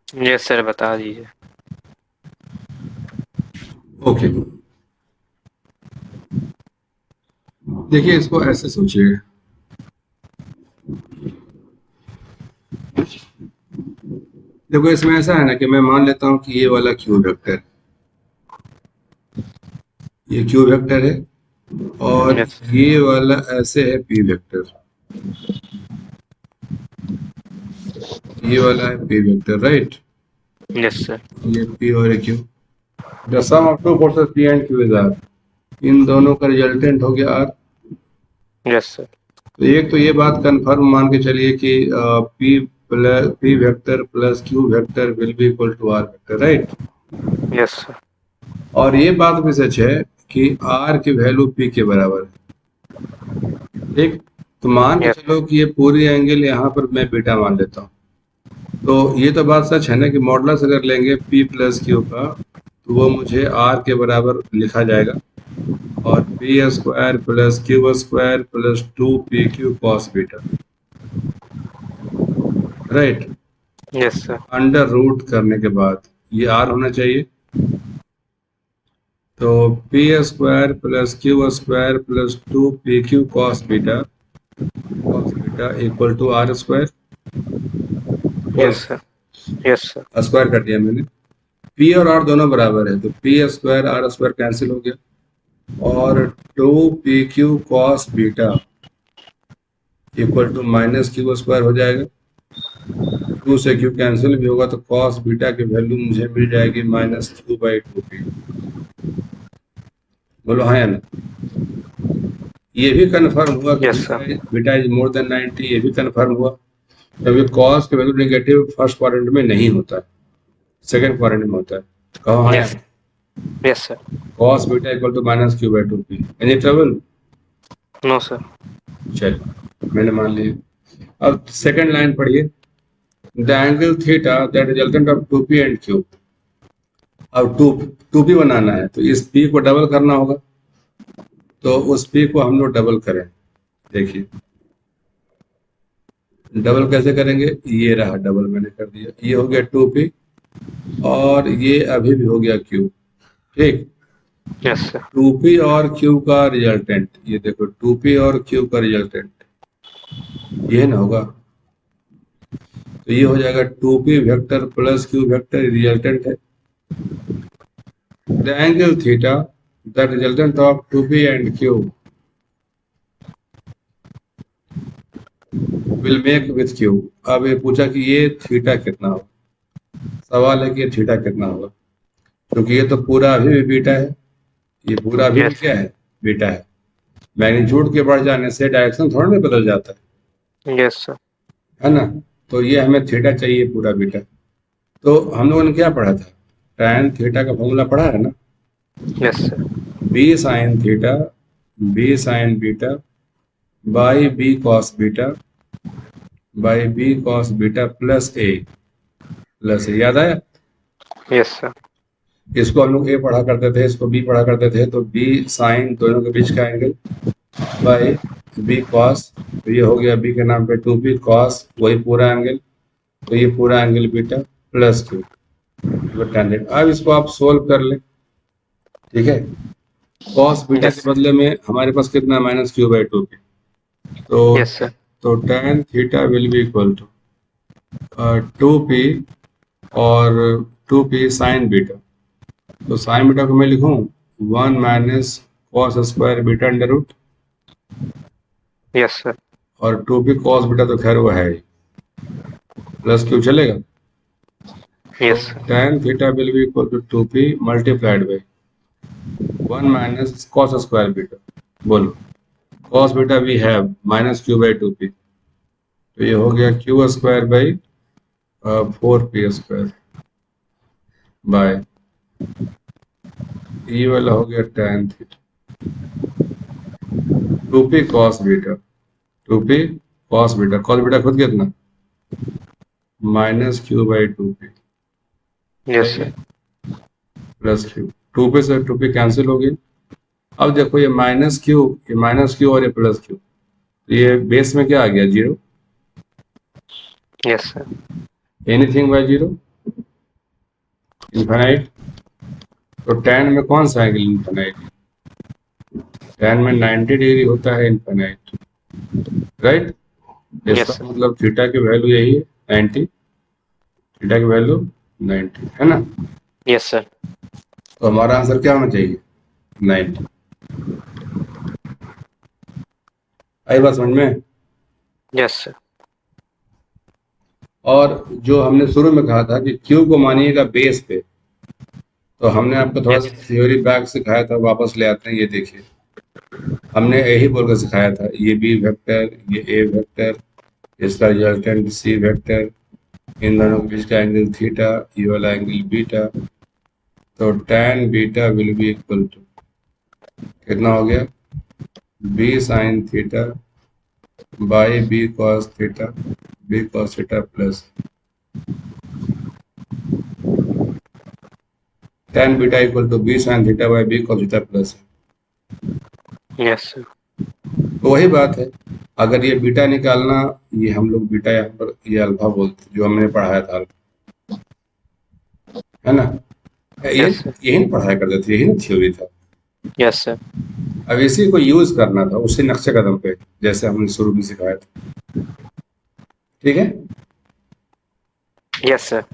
Yes sir, बता दीजिए। Okay, देखिए इसको ऐसे सोचिए। देखो इसमें ऐसा है ना कि मैं मान लेता हूं कि ये वाला क्यू वेक्टर, ये क्यू वेक्टर है, और यस। ये वाला ऐसे है पी वेक्टर, ये वाला है P vector, right. Yes sir. ये पी और ये Q, the sum of two forces P and Q is R, इन दोनों का रिजल्टेंट हो गया आर। Yes sir. तो एक तो ये बात कंफर्म मान के चलिए कि P plus P vector plus Q vector will be equal to R vector, right. Yes sir. और ये बात भी सच है कि आर की वैल्यू पी के बराबर है, ठीक। तो मान के यस। चलो कि ये पूरी एंगल यहाँ पर मैं बीटा मान लेता हूँ। तो ये तो बात सच है ना कि मॉडुलस अगर लेंगे पी प्लस क्यू का, तो वो मुझे आर के बराबर लिखा जाएगा, और P square plus Q square plus two P Q cos beta, right. Yes sir. Under root करने के बाद ये आर होना चाहिए। तो P square plus Q square plus two P Q cos beta equal to R square. बोलो, yes sir. Yes sir. Square कर दिया मैंने। पी और आर दोनों बराबर है, तो P square R square cancel हो गया, और two P Q cos beta equal to minus Q square हो जाएगा। टू से क्यू कैंसिल भी होगा, तो कॉस बीटा की वैल्यू मुझे मिल जाएगी minus Q by two P. बोलो हाँ या ना। ये भी कंफर्म हुआ कि yes beta sir. Beta is more than 90, ये भी कंफर्म हुआ, क्योंकि कॉस की वैल्यू नेगेटिव फर्स्ट क्वाड्रेंट में नहीं होता है, सेकंड क्वाड्रेंट में होता है। कहो हाँ या यस। ना। Yes sir. Cos beta equal to minus Q by two P, any trouble. No sir. चल, मैंने मान लिया। अब सेकंड लाइन पढ़िए। The angle theta that resultant of two P and Q. अब टू पी बनाना है, तो इस पी को डबल करना होगा, तो उस पी को हम लोग डबल करें। देखिए डबल कैसे करेंगे, ये रहा डबल मैंने कर दिया, ये हो गया टू पी, और ये अभी भी हो गया क्यू, ठीक। Yes sir. टू पी और क्यू का रिजल्टेंट, ये देखो टू पी और क्यू का रिजल्टेंट ये ना होगा, तो ये हो जाएगा two P vector plus Q vector, resultant है। The angle theta the resultant of two P and Q will make with Q. अब ये पूछा कि ये थीटा कितना होगा, सवाल है कि ये थीटा कितना होगा, क्योंकि ये तो पूरा अभी भी बीटा है, ये पूरा अभी भी यस। क्या है, बीटा है। मैग्नीट्यूड के बढ़ जाने से डायरेक्शन थोड़ा ना बदल जाता यस सर। है ना। तो ये हमें थीटा चाहिए पूरा बीटा। तो हम लोगों ने क्या पढ़ा था, tan थीटा का फॉर्मूला पढ़ा है ना, yes sir. B sine theta B sine beta by B cos beta by B cos beta plus A, याद आया। Yes sir. इसको हम लोग ए पढ़ा करते थे, इसको बी पढ़ा करते थे, तो बी साइन दोनों के बीच का एंगल बाई बी कॉस, तो ये हो गया बी के नाम पे टू बी कॉस वही पूरा एंगल, तो ये पूरा angle beta plus Q tan theta. अब इसको आप सोल्व कर ले, ठीक है। कॉस बीटा के यस। बदले में हमारे पास कितना, minus Q by two P. तो yes sir. tan theta will be equal to two P और टू पी साइन बीटा। तो साइन बीटा को मैं लिखूं one minus cos square beta under root, yes sir. और टू पी कॉस बीटा तो खैर वो है ही, प्लस क्यू चलेगा। तो yes sir. tan theta will be equal to two P multiplied by one minus cos square beta. बोलो, cos beta we have minus Q by two P, तो ये हो गया Q square by four P square by, ये वाला हो गया tan theta two P cos beta, two P cos beta खुद कितना, minus Q by two P, yes सही सर। है, प्लस क्यू। टू पी से टू पी कैंसिल हो गई। अब देखो ये माइनस क्यू और ये प्लस क्यू, तो ये बेस में क्या आ गया, zero. Yes sir. Anything by zero, infinite. तो tan में कौन सा एंगल इनफाइनाइट? tan में 90 डिग्री होता है इनफाइनाइट, राइट? यस इसका सर। मतलब थीटा की वैल्यू यही है 90, थीटा की वैल्यू 90 है ना? Yes sir. तो हमारा आंसर क्या होना चाहिए? 90। आई बात समझ में? Yes sir. और जो हमने शुरू में कहा था कि क्यू को मानिएगा बेस पे, तो हमने आपको थोड़ा सा यस थ्योरी बैक सिखाया था, वापस ले आते हैं। ये देखिए, हमने यही बोलकर सिखाया था, ये बी वेक्टर, ये ए वेक्टर, इसका रिजल्टेंट सी वेक्टर, इन दोनों के बीच का एंगल थीटा, ये वाला एंगल बीटा। तो tan beta will be equal to कितना हो गया? B sine theta by B cos theta, B cos theta plus tan beta equal to B sine theta by B cos theta plus. Yes sir. तो वही बात है, अगर ये beta निकालना, ये हम लोग बीटा यहाँ पर ये अल्फा बोलते, जो हमने पढ़ाया था, है ना? ये यस सर। यही ना पढ़ाया करते थे, यही ना थ्योरी था। Yes sir. अब इसी को यूज करना था उसी नक्शे कदम पे, जैसे हमने शुरू में सिखाया था। ठीक है? Yes sir.